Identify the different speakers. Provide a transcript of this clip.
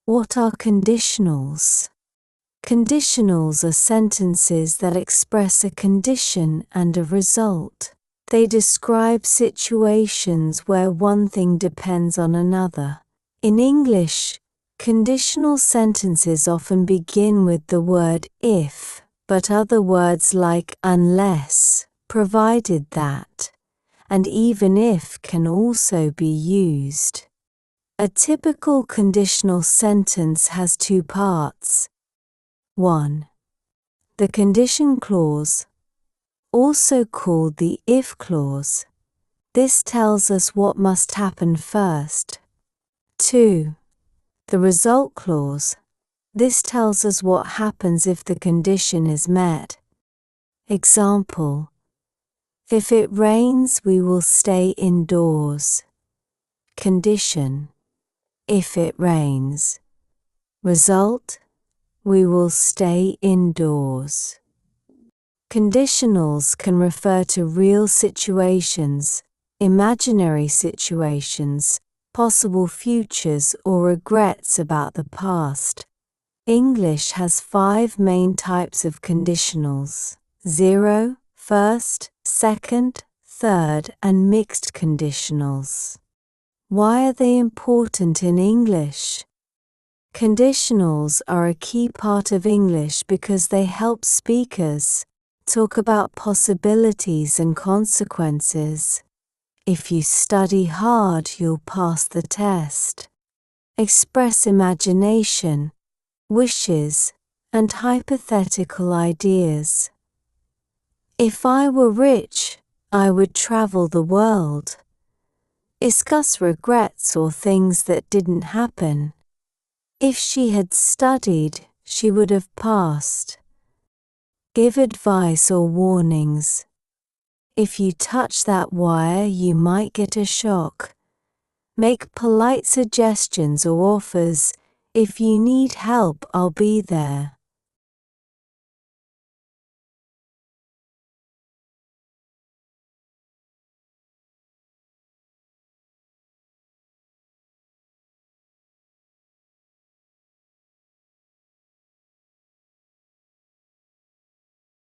Speaker 1: What are conditionals? Conditionals are sentences that express a condition and a result. They describe situations where one thing depends on another. In English, conditional sentences often begin with the word if, but other words like unless, provided that, and even if can also be used. A typical conditional sentence has two parts. 1. The condition clause, also called the if clause. This tells us what must happen first. 2. The result clause. This tells us what happens if the condition is met. Example: if it rains, we will stay indoors. Condition: if it rains. Result: we will stay indoors. Conditionals can refer to real situations, imaginary situations, possible futures, or regrets about the past. English has 5 main types of conditionals: 0, first, second, third, and mixed conditionals. Why are they important in English? Conditionals are a key part of English because they help speakers talk about possibilities and consequences. If you study hard, you'll pass the test. Express imagination, wishes, and hypothetical ideas. If I were rich, I would travel the world. Discuss regrets or things that didn't happen. If she had studied, she would have passed. Give advice or warnings. If you touch that wire, you might get a shock. Make polite suggestions or offers. If you need help, I'll be there.